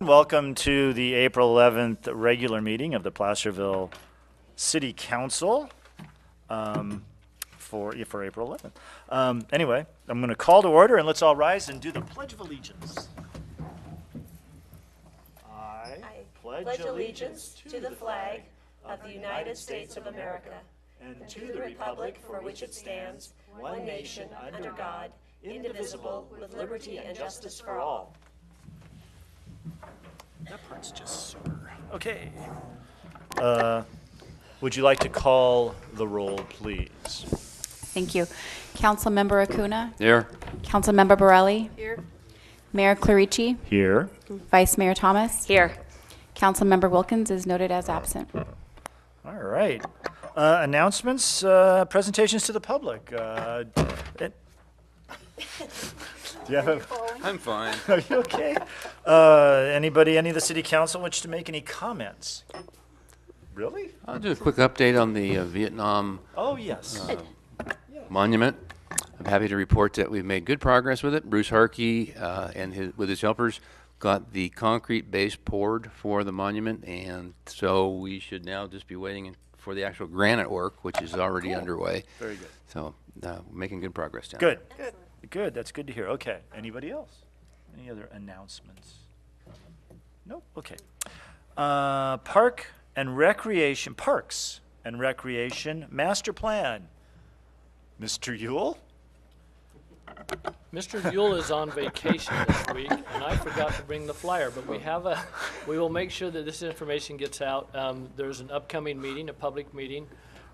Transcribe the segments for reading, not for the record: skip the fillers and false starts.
Welcome to the April 11th regular meeting of the Placerville City Council for April 11th. Anyway, I'm going to call to order and let's all rise and do the Pledge of Allegiance. I pledge allegiance to the flag of the United States of America and to the republic for which it stands, one nation under God, indivisible, with liberty and justice for all. That part's just super. Okay. Would you like to call the roll, please? Thank you. Councilmember Acuna? Here. Councilmember Borelli? Here. Mayor Clarici? Here. Vice Mayor Thomas? Here. Councilmember Wilkins is noted as absent. All right. Announcements, presentations to the public. Do you have I'm fine. Are you okay? Any of the city council wish to make any comments? Really? I'll do a quick update on the Vietnam Oh, yes. monument. I'm happy to report that we've made good progress with it. Bruce Harkey with his helpers got the concrete base poured for the monument, and so we should now just be waiting for the actual granite work, which is already underway. Very good. So making good progress down Good. Good. Good. That's good to hear. Okay. Anybody else? Any other announcements? Nope. Okay. Parks and Recreation Master Plan. Mr. Yule? Mr. Yule is on vacation this week, and I forgot to bring the flyer, but we will make sure that this information gets out. There's an upcoming meeting, a public meeting,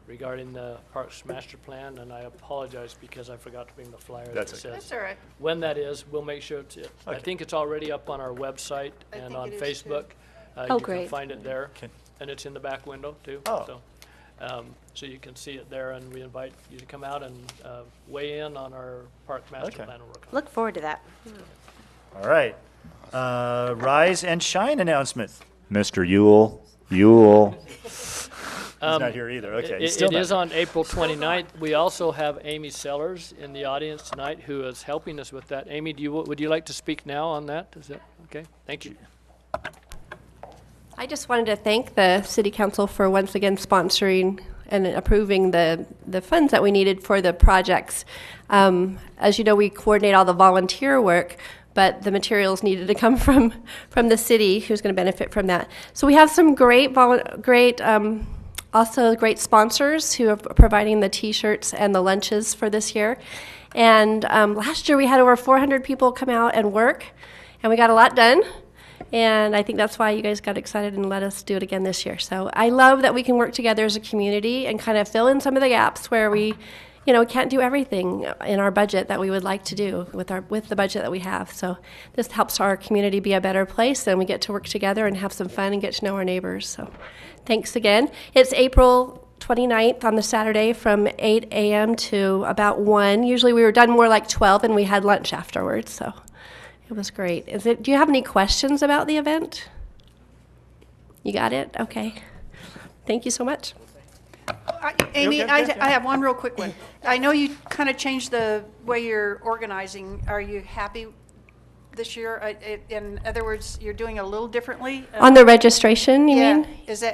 regarding the Parks Master Plan, and I apologize because I forgot to bring the flyer. That's that okay. says That's all right. when that is. We'll make sure to. I Okay. think it's already up on our website I and think on it is, too. Facebook. Oh, You great. can find it there, Okay. and it's in the back window too. Oh. So you can see it there, and we invite you to come out and weigh in on our Park Master Okay. Plan we're working on. Look forward to that. All right. Rise and Shine announcement. Mr. Yule. He's not here either. Okay. He's still It not is here. on April 29th. We also have Amy Sellers in the audience tonight who is helping us with that. Amy, would you like to speak now on that? Is that okay? Thank you. I just wanted to thank the City Council for once again sponsoring and approving the funds that we needed for the projects. As you know, we coordinate all the volunteer work, but the materials needed to come from the city, who's going to benefit from that. So we have some also great sponsors who are providing the T-shirts and the lunches for this year. And last year we had over 400 people come out and work, and we got a lot done. And I think that's why you guys got excited and let us do it again this year. So I love that we can work together as a community and kind of fill in some of the gaps where we can't do everything in our budget that we would like to do with the budget that we have. So this helps our community be a better place, and we get to work together and have some fun and get to know our neighbors. So thanks again. It's April 29th on the Saturday from 8 a.m. to about 1. Usually we were done more like 12, and we had lunch afterwards. So it was great. Do you have any questions about the event? You got it? Okay. Thank you so much. Amy, okay? I have one real quick one. I know you kind of changed the way you're organizing. Are you happy this year? In other words, you're doing it a little differently? On the registration, you mean?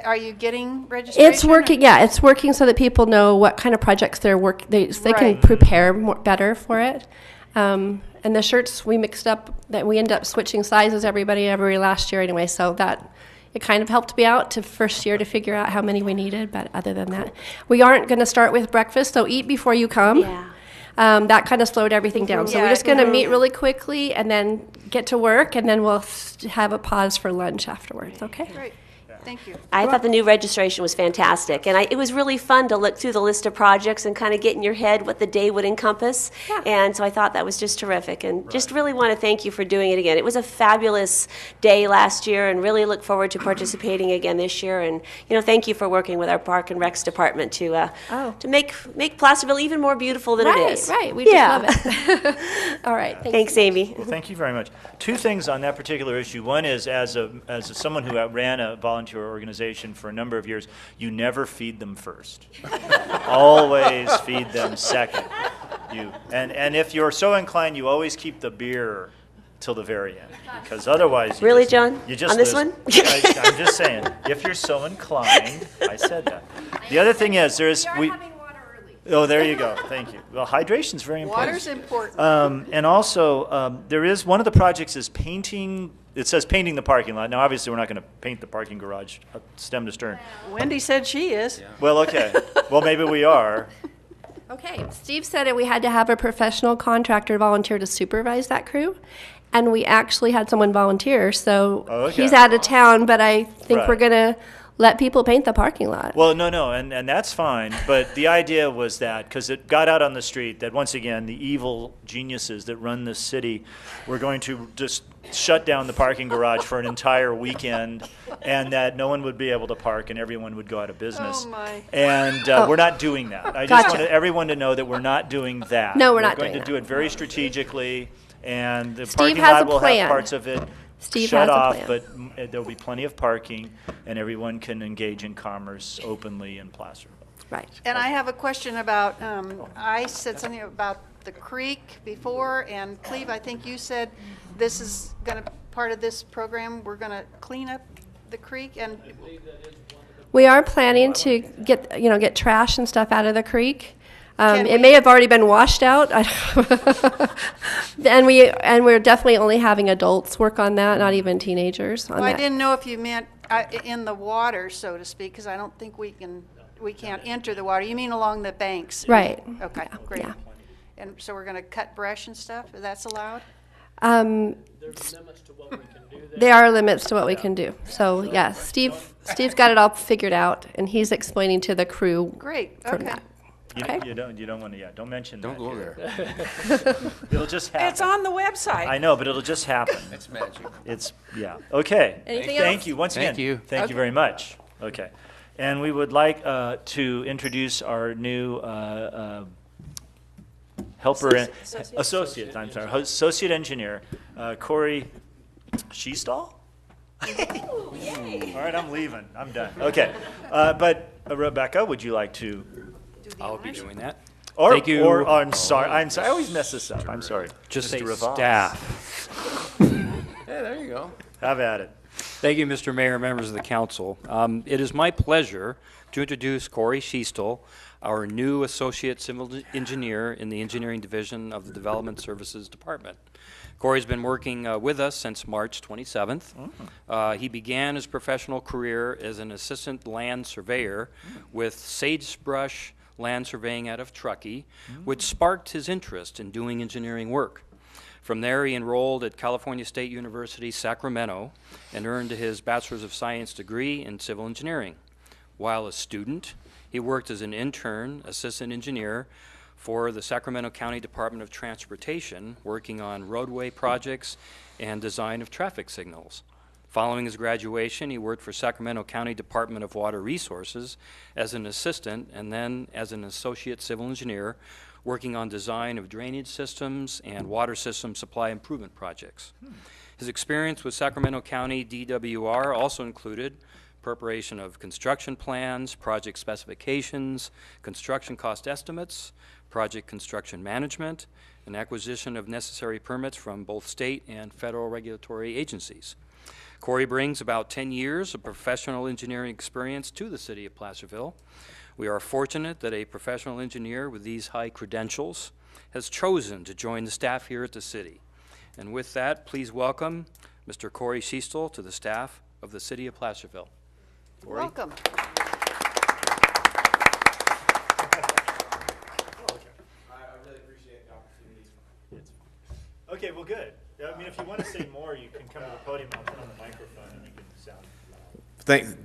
Are you getting registration? It's working. Yeah, it's working so that people know what kind of projects they can Right. prepare better for it. And the shirts we mixed up, that we ended up switching sizes every last year anyway, so that it kind of helped me out to first year to figure out how many we needed. But other than that, we aren't going to start with breakfast, so eat before you come. Yeah. That kind of slowed everything down. So Yeah, we're just going to mhm. meet really quickly and then get to work, and then we'll have a pause for lunch afterwards. Okay. Great. Thank you. I thought the new registration was fantastic, and it was really fun to look through the list of projects and kind of get in your head what the day would encompass. Yeah. And so I thought that was just terrific, and just really want to thank you for doing it again. It was a fabulous day last year, and really look forward to participating again this year. And thank you for working with our Park and Recs department to make Placerville even more beautiful than it is. Right. We just love it. All right. Thanks, Amy. Well, thank you very much. Two things on that particular issue. One is, as someone who ran a volunteer organization for a number of years, you never feed them first. Always feed them second. And if you're so inclined, you always keep the beer till the very end, because otherwise you Really, just, John? You just On this lose. one? I'm just saying, if you're so inclined, I said that. The other thing is, Oh, there you go. Thank you. Well, hydration's very important. Water's important. And also, there is, one of the projects is painting, it says painting the parking lot. Now, obviously, we're not going to paint the parking garage stem to stern. Wendy said she is. Well, okay. Well, maybe we are. Okay, Steve said that we had to have a professional contractor volunteer to supervise that crew, and we actually had someone volunteer, so Okay. he's out of town, but I think we're Right. going to let people paint the parking lot. Well, no, and that's fine. But the idea was that, because it got out on the street, that once again, the evil geniuses that run this city were going to just shut down the parking garage for an entire weekend, and that no one would be able to park and everyone would go out of business. Oh, my. And we're not doing that. I just Gotcha. wanted everyone to know that we're not doing that. No, we're not going doing to that. do it very strategically, and the Steve parking has lot a will plan. have parts of it Steve shut has a off, plan. but there'll be plenty of parking, and everyone can engage in commerce openly in Placerville. Right. And I have a question about, I said something about the creek before, and Cleve, I think you said this is going to, part of this program, we're going to clean up the creek, and We are planning to get trash and stuff out of the creek. Can It we- may have already been washed out. and we're definitely only having adults work on that, not even teenagers on well, I that. didn't know if you meant in the water, so to speak, because I don't think we can't enter the water. You mean along the banks? Right. Okay, great. yeah. And so we're going to cut brush and stuff? That's allowed? There's limits to what we can do there. There are limits to what we can do. So yeah, Steve's got it all figured out, and he's explaining to the crew Great, from okay. that. You, Okay. you don't want to, don't mention Don't that go here. there. It'll just happen. It's on the website. I know, but it'll just happen. It's magic. It's, yeah. Okay. Anything Thank else? you once again. Thank you. Thank you very much. Okay. And we would like to introduce our new helper, associate engineer, Corey Sheestall? All right, I'm leaving. I'm done. Okay. But Rebecca, would you like to? I'll be doing that. Or, Thank you. Or I'm sorry. I always mess this up. I'm sorry. Just say Mr. Rivas. staff. Yeah, there you go. Have at it. Thank you, Mr. Mayor, members of the council. It is my pleasure to introduce Corey Sheestall, our new Associate Civil Engineer in the Engineering Division of the Development Services Department. Corey's been working with us since March 27th. He began his professional career as an assistant land surveyor with Sagebrush Land Surveying out of Truckee, which sparked his interest in doing engineering work. From there, he enrolled at California State University, Sacramento, and earned his Bachelor's of Science degree in civil engineering. While a student, he worked as an intern assistant engineer for the Sacramento County Department of Transportation, working on roadway projects and design of traffic signals. Following his graduation, he worked for Sacramento County Department of Water Resources as an assistant and then as an associate civil engineer, working on design of drainage systems and water system supply improvement projects. His experience with Sacramento County DWR also included preparation of construction plans, project specifications, construction cost estimates, project construction management, and acquisition of necessary permits from both state and federal regulatory agencies. Corey brings about 10 years of professional engineering experience to the city of Placerville. We are fortunate that a professional engineer with these high credentials has chosen to join the staff here at the city. And with that, please welcome Mr. Corey Sheestall to the staff of the city of Placerville. Corey? Welcome. Okay, well, good. I mean, if you want to say more, you can come to the podium. I'll turn on the microphone and you can sound loud.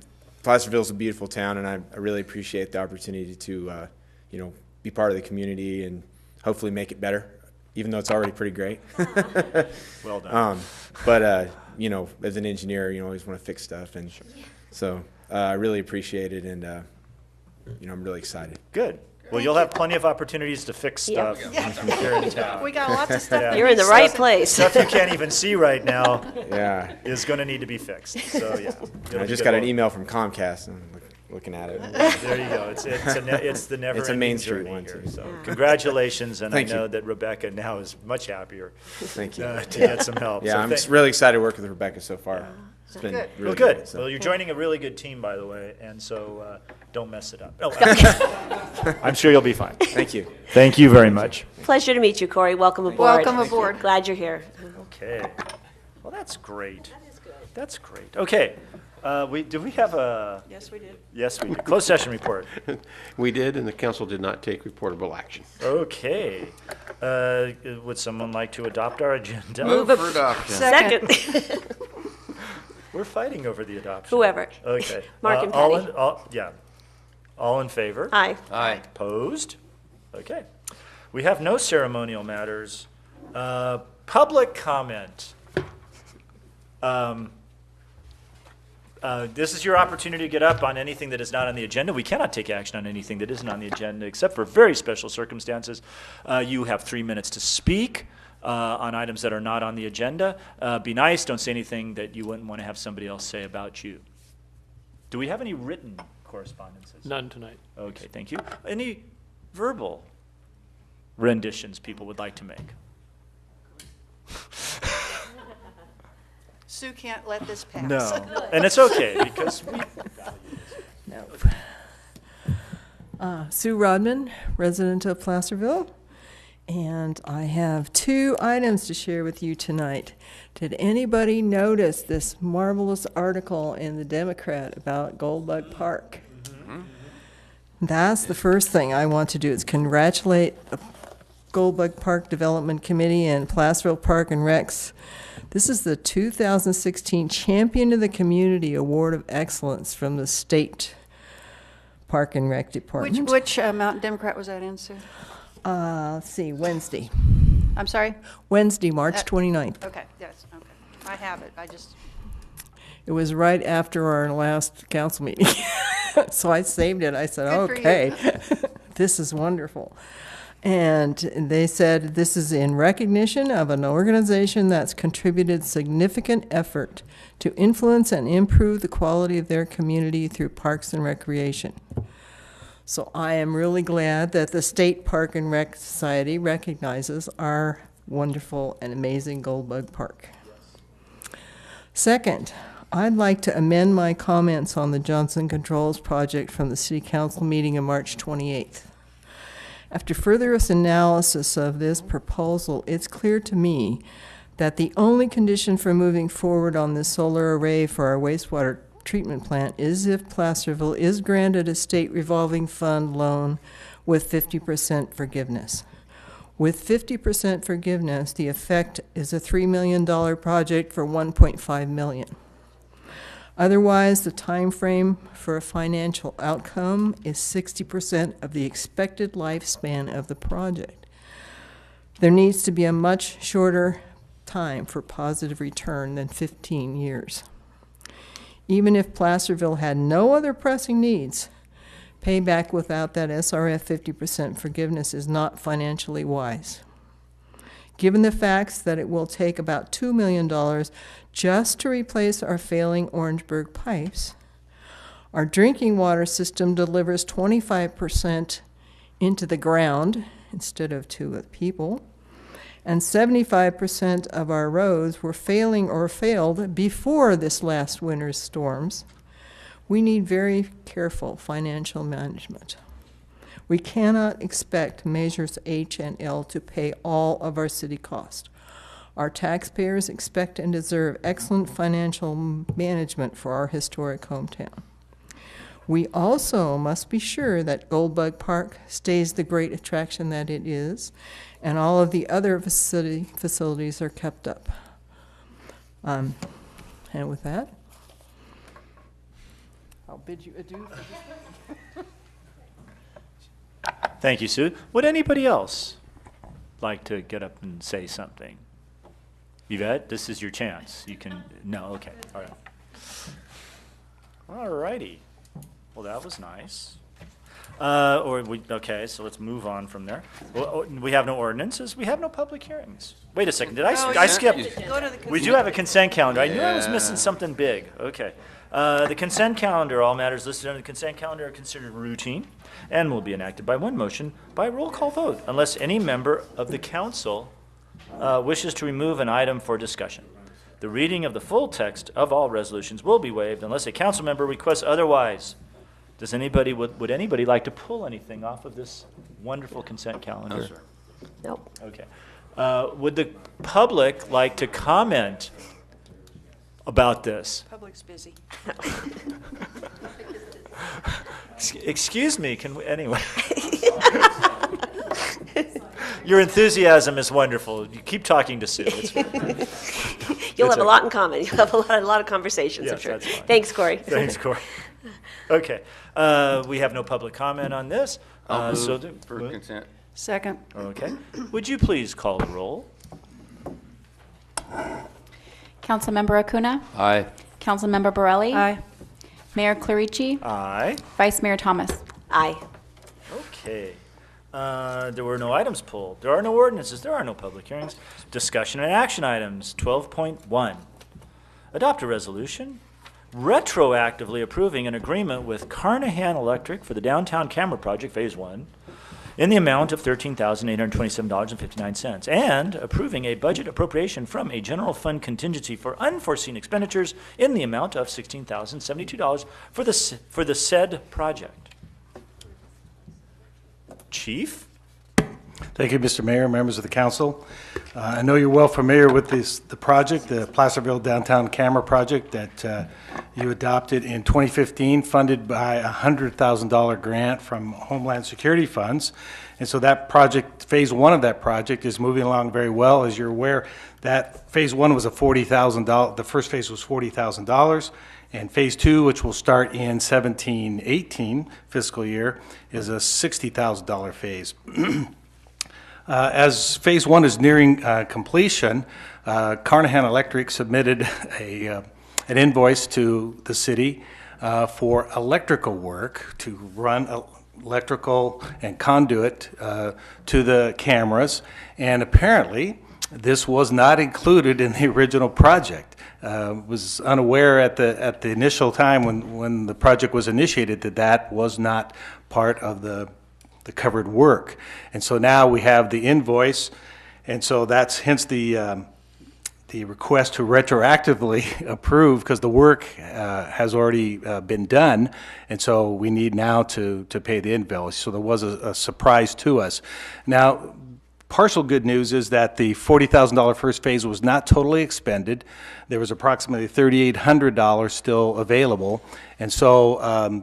Placerville's a beautiful town, and I really appreciate the opportunity to, be part of the community and hopefully make it better, even though it's already pretty great. Well done. But as an engineer, you always want to fix stuff, and so I really appreciate it, and I'm really excited. Good. Well, you'll have plenty of opportunities to fix stuff here in town. We got lots of stuff that You're in the needs right fixing. place. Stuff you can't even see right now Yeah. is going to need to be fixed. So, yeah. it'll I be just good got an work. email from Comcast, and I'm like, looking at it. There you go. It's the never It's a Main ending Street journey one, here. too. So congratulations, and Thank I know you. that Rebecca now is much happier Thank you. to get some help. Yeah, So I'm thank- just really excited to work with Rebecca so far. It's been Good. really Well, good. so. Well, you're joining a really good team, by the way, and so don't mess it up. Oh, I'm sure you'll be fine. Thank you. Thank you very much. Pleasure to meet you, Corey. Welcome aboard. Welcome aboard. Glad you're here. Okay. Well, that's great. That's great. Okay. Do we have a? Yes, we did. Yes, we do. Closed session report. We did, and the council did not take reportable action. Okay. Would someone like to adopt our agenda? Move for adoption. Second. We're fighting over the adoption. Whoever. Okay. Mark and all Patty. yeah. All in favor? Aye. Aye. Opposed? Okay. We have no ceremonial matters. Public comment. This is your opportunity to get up on anything that is not on the agenda. We cannot take action on anything that isn't on the agenda, except for very special circumstances. You have 3 minutes to speak on items that are not on the agenda. Be nice. Don't say anything that you wouldn't want to have somebody else say about you. Do we have any written correspondences? None tonight. Okay, thank you. Any verbal renditions people would like to make? Sue can't let this pass. No. And it's okay, because we Sue Rodman, resident of Placerville, and I have 2 items to share with you tonight. Did anybody notice this marvelous article in the Democrat about Goldbug Park? That's the first thing I want to do, is congratulate the Goldbug Park Development Committee and Placerville Park and Recs. This is the 2016 Champion of the Community Award of Excellence from the State Park and Rec Department. Which Mountain Democrat was that in, Sue? Let's see, Wednesday. I'm sorry? Wednesday, March 29th. Okay, yes, okay. I have it. I just, It was right after our last council meeting. So I saved it. I said, Good for you. okay, this is wonderful. And they said this is in recognition of an organization that's contributed significant effort to influence and improve the quality of their community through parks and recreation. So I am really glad that the State Park and Rec Society recognizes our wonderful and amazing Goldbug Park. Second, I'd like to amend my comments on the Johnson Controls project from the City Council meeting on March 28th. After further analysis of this proposal, it's clear to me that the only condition for moving forward on this solar array for our wastewater treatment plant is if Placerville is granted a state revolving fund loan with 50% forgiveness. With 50% forgiveness, the effect is a $3 million project for $1.5 million. Otherwise, the time frame for a financial outcome is 60% of the expected lifespan of the project. There needs to be a much shorter time for positive return than 15 years. Even if Placerville had no other pressing needs, payback without that SRF 50% forgiveness is not financially wise. Given the facts that it will take about $2 million just to replace our failing Orangeburg pipes, our drinking water system delivers 25% into the ground instead of to the people, and 75% of our roads were failing or failed before this last winter's storms. We need very careful financial management. We cannot expect measures H and L to pay all of our city costs. Our taxpayers expect and deserve excellent financial management for our historic hometown. We also must be sure that Goldbug Park stays the great attraction that it is, and all of the other facilities are kept up. And with that, I'll bid you adieu for this. Thank you, Sue. Would anybody else like to get up and say something? Yvette, this is your chance. You can, no, okay, all right. All righty. Well, that was nice. Okay, so let's move on from there. We have no ordinances. We have no public hearings. Wait a second, did I skip? Go to the We do have a consent calendar. I knew I was missing something big. Okay. The consent calendar, all matters listed on the consent calendar are considered routine and will be enacted by one motion by roll call vote unless any member of the council wishes to remove an item for discussion. The reading of the full text of all resolutions will be waived unless a council member requests otherwise. Does anybody, would anybody like to pull anything off of this wonderful consent calendar? No, sir. Nope. Okay. Would the public like to comment about this? Public's busy. Excuse me, can we, anyway. Your enthusiasm is wonderful. You keep talking to Sue. It's You'll It's have a okay. lot in common. You'll have a lot of conversations, I'm Yes, sure. that's fine. Thanks, Corey. Thanks, Corey. Okay, we have no public comment on this. I'll so move for what? consent. Second. Okay. Would you please call the roll? Councilmember Acuna? Aye. Councilmember Borelli? Aye. Mayor Clarici? Aye. Vice Mayor Thomas? Aye. Okay. There were no items pulled. There are no ordinances. There are no public hearings. Discussion and action items. 12.1. Adopt a resolution retroactively approving an agreement with Carnahan Electric for the downtown camera project Phase 1 in the amount of $13,827.59 and approving a budget appropriation from a general fund contingency for unforeseen expenditures in the amount of $16,072 for the said project. Chief? Thank you, Mr. Mayor, members of the council. I know you're well familiar with the project, the Placerville Downtown Camera Project that you adopted in 2015, funded by a $100,000 grant from Homeland Security funds. And so that project, phase one of that project, is moving along very well. As you're aware, that phase one was a $40,000, the first phase was $40,000. And phase two, which will start in 17-18 fiscal year, is a $60,000 phase. As phase one is nearing completion, Carnahan Electric submitted an invoice to the city for electrical work to run electrical and conduit to the cameras. And apparently, this was not included in the original project. Was unaware at the initial time when the project was initiated that was not part of the covered work. And so now we have the invoice, and so that's hence the request to retroactively approve, because the work has already been done, and so we need now to pay the invoice. So there was a surprise to us. Now, partial good news is that the $40,000 first phase was not totally expended. There was approximately $3,800 still available, and so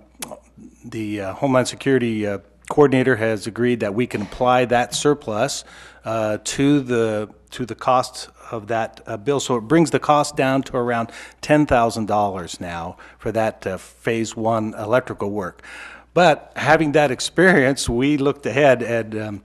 the Homeland Security coordinator has agreed that we can apply that surplus to the cost of that bill. So it brings the cost down to around $10,000 now for that phase one electrical work. But having that experience, we looked ahead and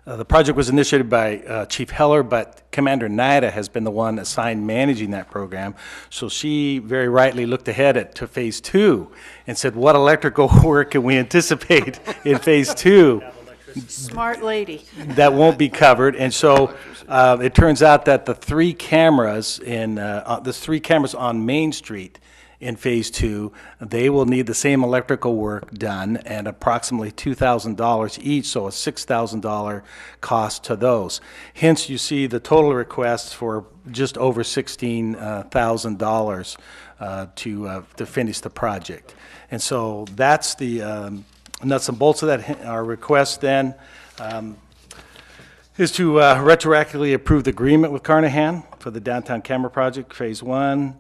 the project was initiated by Chief Heller, but Commander Naida has been the one assigned managing that program. So she very rightly looked ahead to phase two and said, what electrical work can we anticipate in phase two Smart lady. that won't be covered? And so it turns out that the three cameras on Main Street in phase two, they will need the same electrical work done and approximately $2,000 each, so a $6,000 cost to those. Hence, you see the total requests for just over $16,000 to finish the project. And so that's the nuts and bolts of that. Our request then is to retroactively approve the agreement with Carnahan for the downtown camera project, phase one,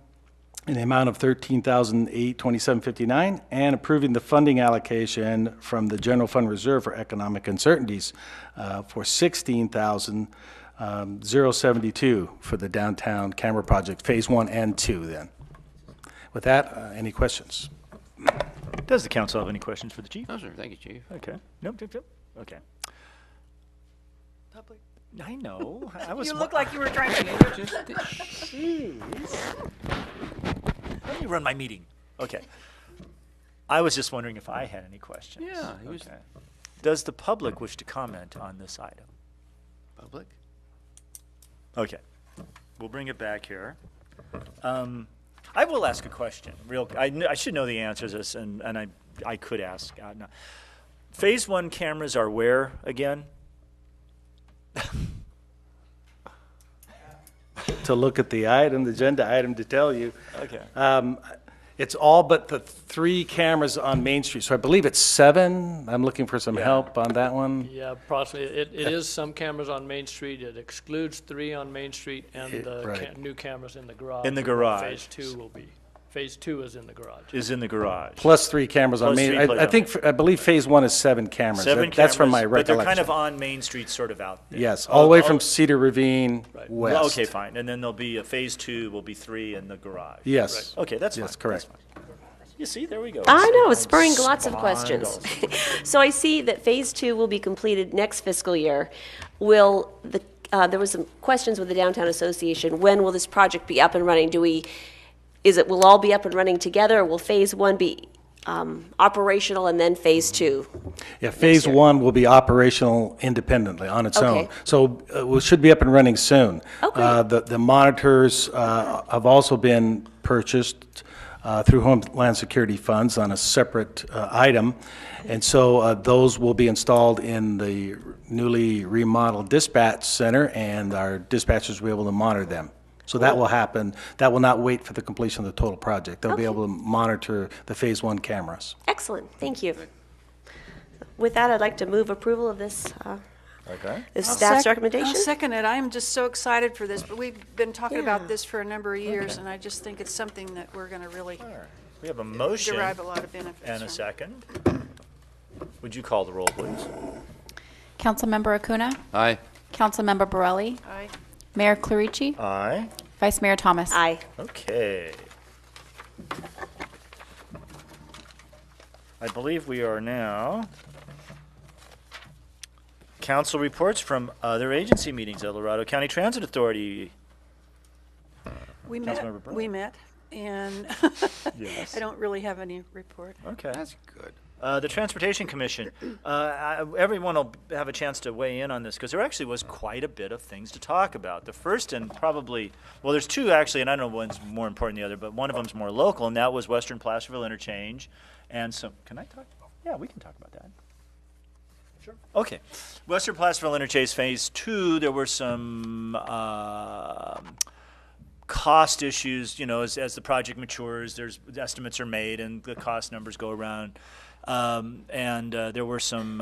in the amount of $13,827.59, and approving the funding allocation from the General Fund Reserve for Economic Uncertainties for $16,072 for the downtown camera project, phase one and two then. With that, any questions? Does the council have any questions for the chief? No, sir. Thank you, Chief. Okay. Nope. Okay. Public. I know. I was. You look like you were trying to. Jeez. Let me run my meeting. Okay. I was just wondering if I had any questions. Yeah, he was- Okay. Does the public wish to comment on this item? Public? Okay. We'll bring it back here. I will ask a question. I should know the answers to this, and I could ask. No. Phase 1 cameras are where again? To look at the item, the agenda item to tell you. Okay. It's all but the 3 cameras on Main Street. So I believe it's 7. I'm looking for some help on that one. Yeah, approximately. It is some cameras on Main Street. It excludes 3 on Main Street and the right. new cameras in the garage. In the garage. Phase 2 will be. Phase 2 is in the garage. Is in the garage. Plus 3 cameras on Plus Main. 3 I believe phase 1 is 7 cameras. 7 That's from my cameras, but recollection. they're kind of on Main Street, sort of out there. Yes, all the way from Cedar Ravine Right. west. Well, okay, fine. And then there'll be a phase 2 will be 3 in the garage. Yes. Okay, that's Yes, fine. correct. That's fine. You see, there we go. I know, it's spurring lots of Spawned questions. also. So I see that Phase 2 will be completed next fiscal year. Will there was some questions with the Downtown Association. When will this project be up and running? Will all be up and running together, or will Phase 1 be operational and then Phase 2? Yeah, phase 1 will be operational independently on its Okay. own. So we should be up and running soon. Okay. The monitors have also been purchased through Homeland Security funds on a separate item. And so those will be installed in the newly remodeled dispatch center, and our dispatchers will be able to monitor them. So that will happen. That will not wait for the completion of the total project. They'll be able to monitor the phase 1 cameras. Excellent, thank you. With that, I'd like to move approval of this this staff's recommendation. I'll second it. I am just so excited for this, but we've been talking about this for a number of years, and I just think it's something that we're going to really We have a motion derive a lot of benefits and a from. second. Would you call the roll, please? Councilmember Acuna? Aye. Councilmember Borelli? Aye. Mayor Clarici? Aye. Vice Mayor Thomas? Aye. Okay. I believe we are now council reports from other agency meetings. El Dorado County Transit Authority. We Councilmember met, Brown. and Yes. I don't really have any report. Okay. That's good. The Transportation Commission. Everyone will have a chance to weigh in on this because there actually was quite a bit of things to talk about. The first and probably, well, there's two actually, and I don't know one's more important than the other, but one of them's more local, and that was Western Placerville Interchange. And some, can I talk? Yeah, we can talk about that. Sure. Okay. Western Placerville Interchange Phase 2, there were some cost issues, you know, as the project matures, estimates are made and the cost numbers go around. There were some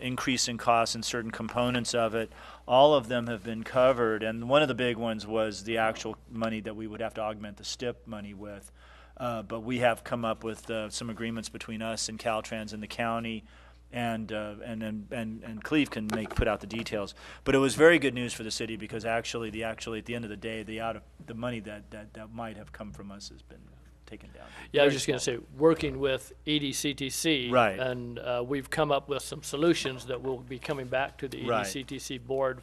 increase in costs in certain components of it. All of them have been covered, and one of the big ones was the actual money that we would have to augment the STIP money with. But we have come up with some agreements between us and Caltrans and the county, and Cleve can put out the details. But it was very good news for the city because actually at the end of the day, the money that might have come from us has been taken down. Yeah, I was just going to say, working with EDCTC, Right. and we've come up with some solutions that will be coming back to the Right. EDCTC board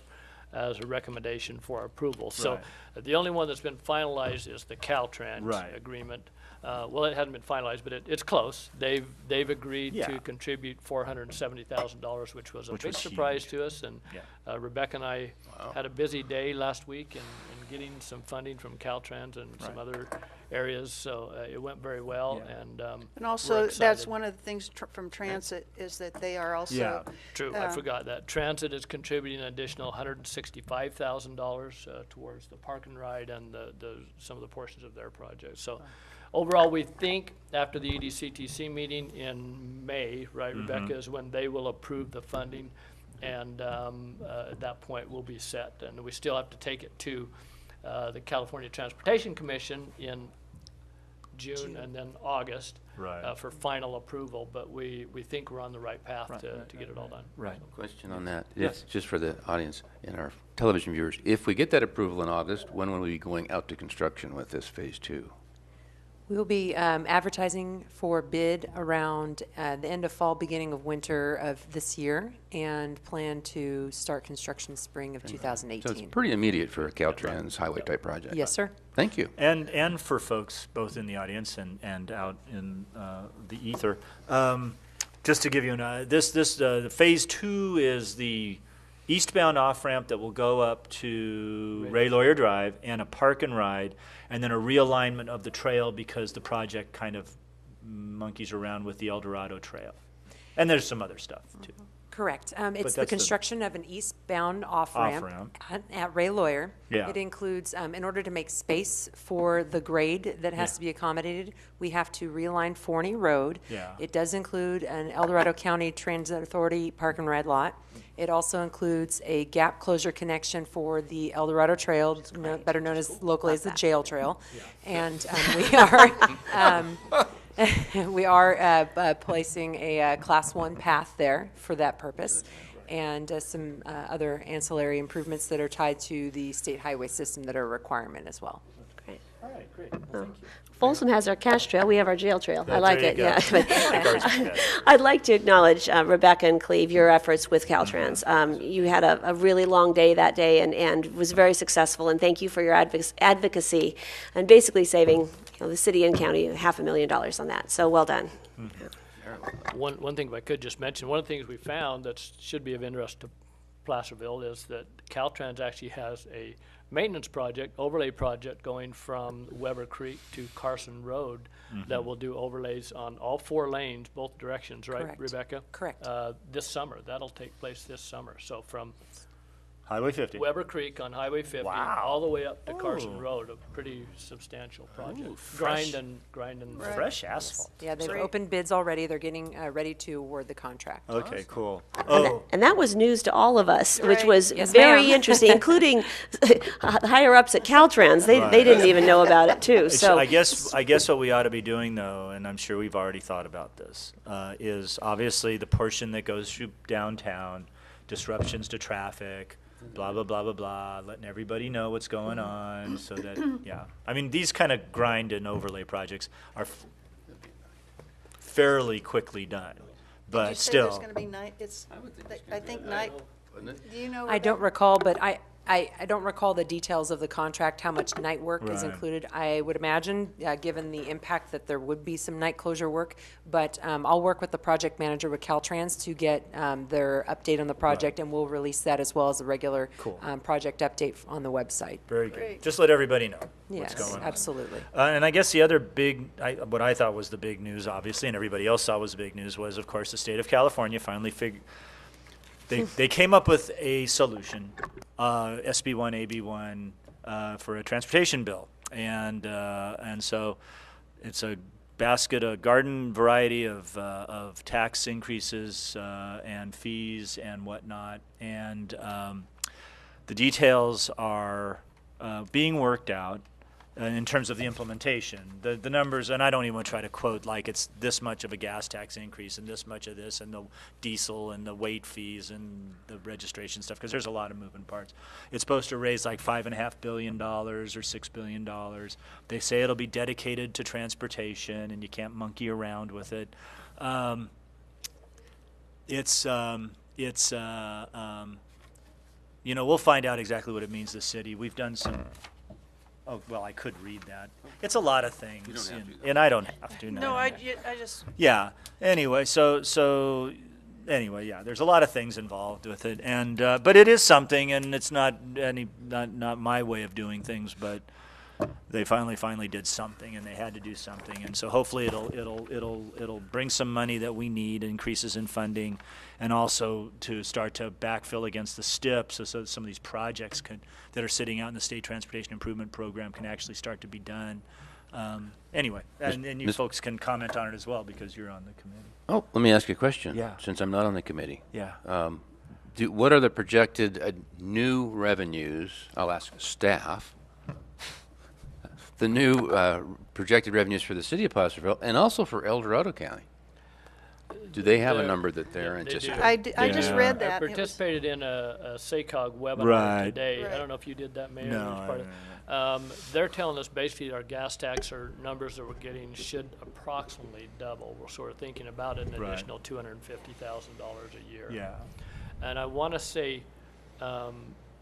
as a recommendation for approval. So Right. the only one that's been finalized is the Caltrans Right. agreement. Well, it hasn't been finalized, but it's close. They've agreed Yeah. to contribute $470,000, which was a Which big was surprise huge. to us. And Yeah. Rebecca and I had a busy day last week in getting some funding from Caltrans and some other areas. So it went very well, Yeah. and And also, we're that's excited. one of the things from Transit is that they are also. Yeah. True, I forgot that. Transit is contributing an additional $165,000 towards the park and ride and some of the portions of their project. So overall, we think after the EDCTC meeting in May, right, Rebecca, is when they will approve the funding. And at that point, we'll be set. And we still have to take it to the California Transportation Commission in June and then August Right. for final approval. But we think we're on the right path to get it all done. Right. Question on that. Yes. Just for the audience and our television viewers. If we get that approval in August, when will we be going out to construction with this phase 2? We will be advertising for bid around the end of fall, beginning of winter of this year, and plan to start construction spring of So it's 2018. pretty immediate for a Caltrans highway type project. Yes, sir. Thank you. And for folks both in the audience and out in the ether, just to give you the phase 2 is the eastbound off-ramp that will go up to Ray Lawyer Drive and a park and ride, and then a realignment of the trail because the project kind of monkeys around with the El Dorado Trail. And there's some other stuff too. Correct. It's that's the the- construction of an eastbound off-ramp Off-ramp. at Ray Lawyer. Yeah. It includes, in order to make space for the grade that has Yeah. to be accommodated, we have to realign Forney Road. Yeah. It does include an El Dorado County Transit Authority park and ride lot. It also includes a gap closure connection for the El Dorado Trail, better known as locally as the jail trail. And we are placing a Class 1 path there for that purpose, and some other ancillary improvements that are tied to the state highway system that are a requirement as well. Great. All right, great. Folsom has our cash trail, we have our jail trail. I There like you it, go. yeah. Ours is good. I'd like to acknowledge, Rebecca and Cleve, your efforts with Caltrans. You had a really long day that day and was very successful, and thank you for your advocacy and basically saving the city and county $500,000 on that. So well done. One thing if I could just mention, one of the things we found that should be of interest to Placerville is that Caltrans actually has a maintenance project, overlay project going from Weber Creek to Carson Road that will do overlays on all 4 lanes, both directions, right, Correct. Rebecca? Correct. This summer. That'll take place this summer. So from Highway 50. Weber Creek on Highway 50 all the way up to Carson Road, a pretty substantial project. fresh. Grind and Fresh asphalt. Yeah, they've opened bids already. They're getting ready to award the contract. Okay, cool. And that was news to all of us, which Right. was Yes, very ma'am. interesting, including higher ups at Caltrans. They didn't even know about it too. So I guess what we ought to be doing though, and I'm sure we've already thought about this, is obviously the portion that goes through downtown, disruptions to traffic, blah blah blah blah blah, letting everybody know what's going on, so that I mean these kind of grind and overlay projects are fairly quickly done, but Did you say still. there's going to be night? I think night. Do you know? I don't recall, but I don't recall the details of the contract, how much night work is Right. included. I would imagine, given the impact, that there would be some night closure work. But I'll work with the project manager with Caltrans to get their update on the project, and we'll release that as well as the regular Cool. project update on the website. Very good. Great. Just let everybody know Yes, what's going on. absolutely. And I guess the other big, what I thought was the big news, obviously, and everybody else saw was the big news, was, of course, the state of California finally they came up with a solution, SB1, AB1, for a transportation bill. And so it's a basket, a garden variety of tax increases and fees and whatnot. And the details are being worked out in terms of the implementation. The numbers, and I don't even want to try to quote like it's this much of a gas tax increase and this much of this and the diesel and the weight fees and the registration stuff, because there's a lot of moving parts. It's supposed to raise like $5.5 billion or $6 billion. They say it'll be dedicated to transportation and you can't monkey around with it. We'll find out exactly what it means to the city. We've done some. Oh, well, I could read that. It's a lot of things, and I don't have to. No, I just. Yeah. Anyway, so anyway, yeah. There's a lot of things involved with it, and but it is something, and it's not my way of doing things, but they finally did something, and they had to do something, and so hopefully it'll bring some money that we need, increases in funding, and also to start to backfill against the STIP, so some of these projects that are sitting out in the State Transportation Improvement Program can actually start to be done. Anyway, and you folks can comment on it as well because you're on the committee. Oh, let me ask you a question. Yeah. Since I'm not on the committee. Yeah. What are the projected new revenues? I'll ask staff. The new projected revenues for the city of Placerville and also for El Dorado County. Do they have a number that they're They do. anticipating? I just read I that. participated in a SACOG webinar Right. today. Right. I don't know if you did that, Mayor. No, It was part of- they're telling us basically our gas tax or numbers that we're getting should approximately double. We're sort of thinking about an Right. additional $250,000 a year. Yeah. And I want to say,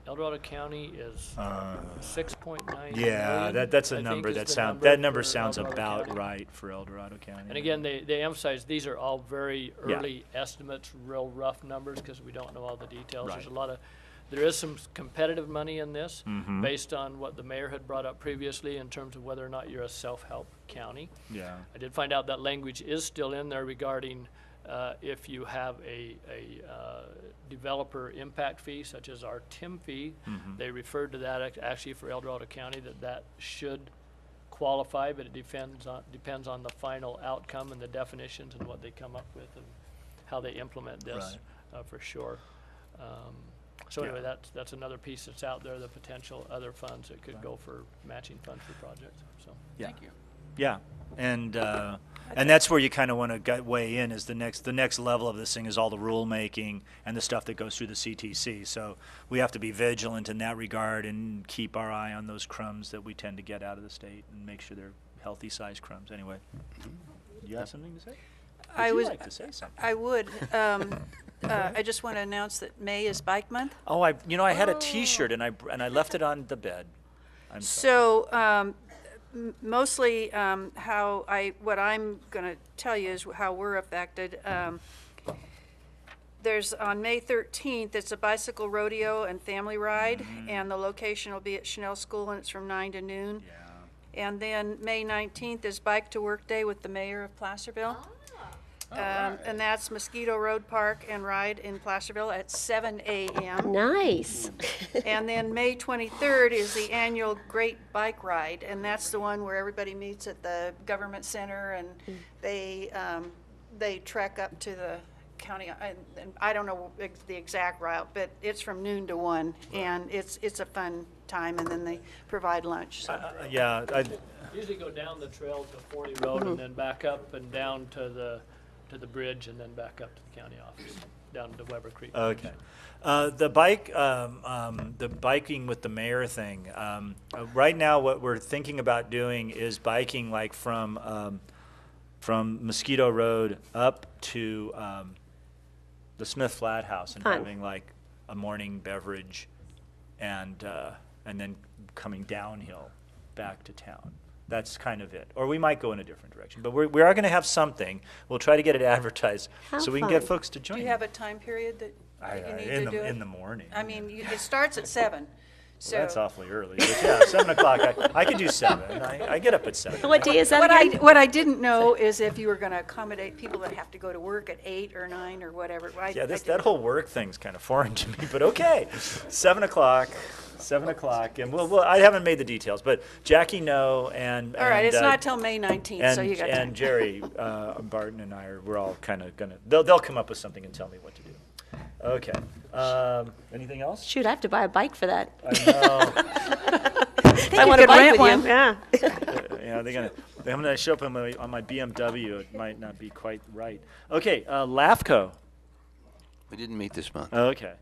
El Dorado County is 6.9 Yeah, million, that's a I number think is that the number for sounds El Dorado about County. right for El Dorado County. And again, they emphasize these are all very Yeah. early estimates, real rough numbers, because we don't know all the details. Right. There is some competitive money in this, Mhm. based on what the mayor had brought up previously in terms of whether or not you're a self-help county. Yeah. I did find out that language is still in there regarding if you have a developer impact fee, such as our TIM fee. Mhm. They referred to that actually for El Dorado County, that should qualify, but it depends on the final outcome and the definitions and what they come up with and how they implement this, for sure. So Yeah. anyway, that's another piece that's out there, the potential other funds that could go for matching funds for projects, so. Yeah. Thank you. Yeah, and that's where you kind of want to weigh in is the next level of this thing is all the rulemaking and the stuff that goes through the CTC. So we have to be vigilant in that regard and keep our eye on those crumbs that we tend to get out of the state and make sure they're healthy sized crumbs. Anyway, you have something to say? Would you like to say something? I would. I just want to announce that May is Bike Month. Oh, I had a T-shirt and I left it on the bed. I'm sorry. So mostly what I'm going to tell you is how we're affected. There's on May 13th, it's a bicycle rodeo and family ride, and the location will be at Chanel School, and it's from 9 to noon. Yeah. And then May 19th is Bike to Work Day with the mayor of Placerville. And that's Mosquito Road Park and Ride in Placerville at 7 a.m. Nice. And then May 23rd is the annual Great Bike Ride, and that's the one where everybody meets at the government center, and they trek up to the county. And I don't know the exact route, but it's from noon to 1, and it's a fun time, and then they provide lunch. So. Usually go down the trail to 40 Road and then back up and down to the bridge and then back up to the county office, down to Weber Creek. Okay. The biking with the mayor thing. Right now, what we're thinking about doing is biking like from Mosquito Road up to the Smith Flat House and Fun. having like a morning beverage, and then coming downhill back to town. That's kind of it. Or we might go in a different direction. But we are going to have something. We'll try to get it advertised How so we can get fun. folks to Do join. you have a time period that you need to do it? in the morning. I mean, it starts at 7. So Well, that's awfully early. But yeah, 7 o'clock. I could do 7. I get up at 7. What day is that What again? what I didn't know is if you were going to accommodate people that have to go to work at 8 or 9 or whatever. Yeah, that whole work thing's kind of foreign to me, but okay. 7 o'clock. 7 o'clock, and we'll I haven't made the details, but Jackie and All right, it's and, not till May 19th, so you got time. and Jerry Barton and we're all kind of gonna they'll come up with something and tell me what to do. Okay. Anything else? Shoot, I have to buy a bike for that. I know. I want to bike with you. Yeah. Yeah, I'm gonna show up on my BMW. It might not be quite right. Okay, LAFCO. We didn't meet this month. Okay.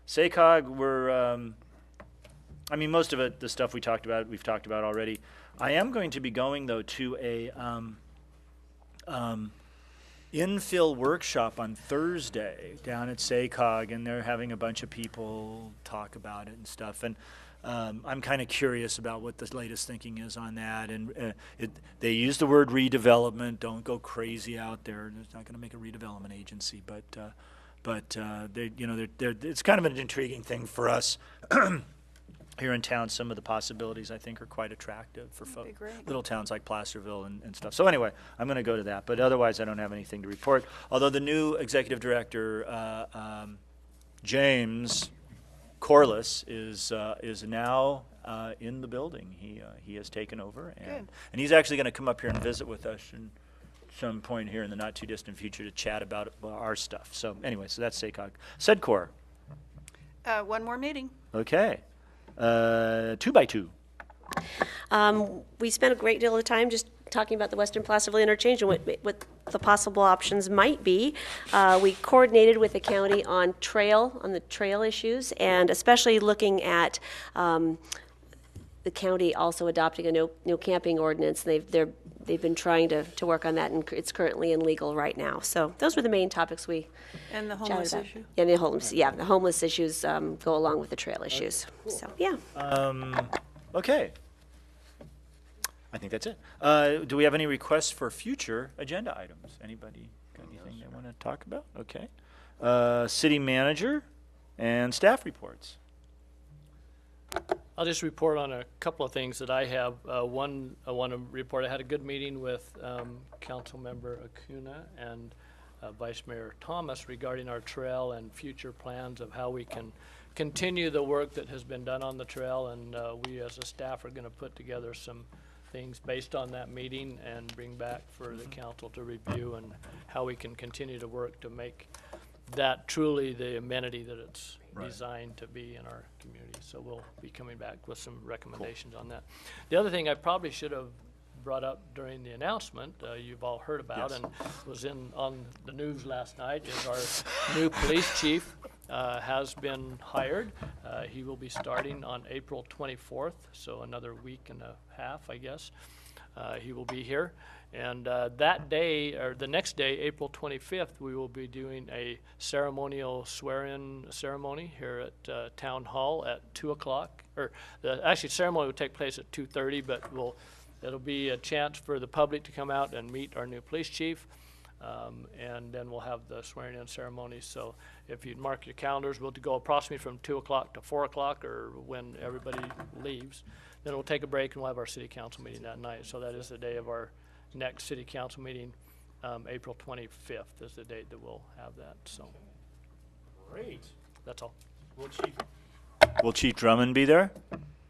SACOG, most of it, the stuff we've talked about already. I am going to be going, though, to a infill workshop on Thursday down at SACOG, and they're having a bunch of people talk about it and stuff. And I'm kind of curious about what the latest thinking is on that. And they use the word redevelopment. Don't go crazy out there. It's not going to make a redevelopment agency, but it's kind of an intriguing thing for us here in town. Some of the possibilities I think are quite attractive for little towns like Placerville and stuff. So anyway, I'm going to go to that. But otherwise, I don't have anything to report. Although the new executive director, James Corliss, is now in the building. He has taken over, and he's actually going to come up here and visit with us and some point here in the not too distant future to chat about our stuff. So anyway, so that's SACOG. SEDCOR. One more meeting. Okay. 2x2. We spent a great deal of time just talking about the Western Placerville interchange and what the possible options might be. We coordinated with the county on the trail issues, and especially looking at the county also adopting a no camping ordinance. They've been trying to work on that, and it's currently in legal right now. So those were the main topics we And the chatted homeless about. issue? And the homeless issues go along with the trail issues. So yeah. Okay. I think that's it. Do we have any requests for future agenda items? Anybody got anything they want to talk about? Okay. City manager and staff reports. I'll just report on a couple of things that I have. One, I want to report, I had a good meeting with Councilmember Acuna and Vice Mayor Thomas regarding our trail and future plans of how we can continue the work that has been done on the trail, and we as a staff are going to put together some things based on that meeting and bring back for the council to review, and how we can continue to work to make that truly the amenity that it's designed to be in our community. So we'll be coming back with some recommendations on that. The other thing I probably should have brought up during the announcement, you've all heard about and was on the news last night, is our new police chief has been hired. He will be starting on April 24th, so another week and a half, I guess. He will be here. And that day, or the next day, April 25th, we will be doing a ceremonial swear-in ceremony here at Town Hall at 2 o'clock. Or actually, the ceremony will take place at 2:30, but it'll be a chance for the public to come out and meet our new police chief. And then we'll have the swearing-in ceremony. So if you'd mark your calendars, we'll go approximately from 2 o'clock to 4 o'clock, or when everybody leaves. Then we'll take a break and we'll have our city council meeting that night. So that is the day of our next city council meeting. April 25th is the date that we'll have that. So Great. that's all. Will Chief Drummond be there?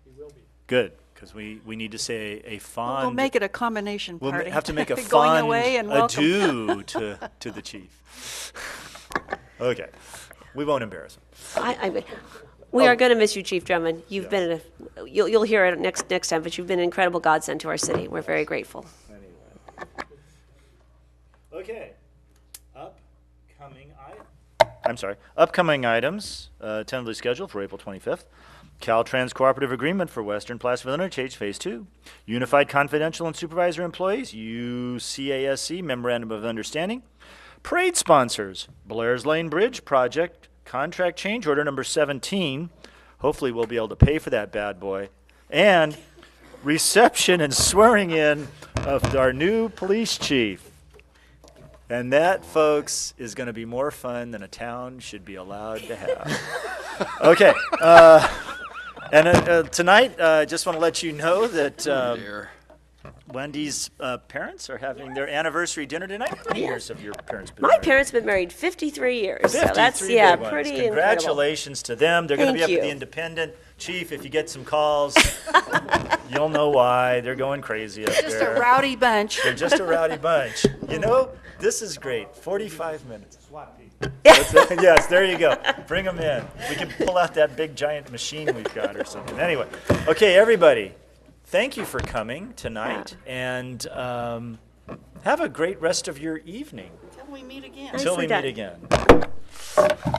He will be. Good, because we need to say a fond. We'll make it a combination We'll party. have to make a Going fond away and welcome. adieu to the chief. Okay, we won't embarrass him. We are going to miss you, Chief Drummond. You've been you'll hear it next time, but you've been an incredible godsend to our city. We're very grateful. Okay, upcoming items, tentatively scheduled for April 25th. Caltrans Cooperative Agreement for Western Placerville Interchange Phase 2. Unified Confidential and Supervisor Employees, UCASC Memorandum of Understanding. Parade sponsors, Blair's Lane Bridge Project, contract change order number 17. Hopefully we'll be able to pay for that bad boy. And reception and swearing in of our new police chief. And that, folks, is going to be more fun than a town should be allowed to have. Okay. And tonight, I just want to let you know that Wendy's parents are having their anniversary dinner tonight. How many years have your parents been My married? parents have been married 53 years. 53 so that's big ones. pretty Congratulations to them. They're going to be Thank up at the you. Independent. Chief, if you get some calls, you'll know why. They're going crazy up Just there. a rowdy bunch. They're just a rowdy bunch. You know, this is great. 45 minutes. Yes, there you go. Bring them in. We can pull out that big giant machine we've got or something. Anyway, okay, everybody, thank you for coming tonight, and have a great rest of your evening. Until we meet again. Until we Nicely meet done. again.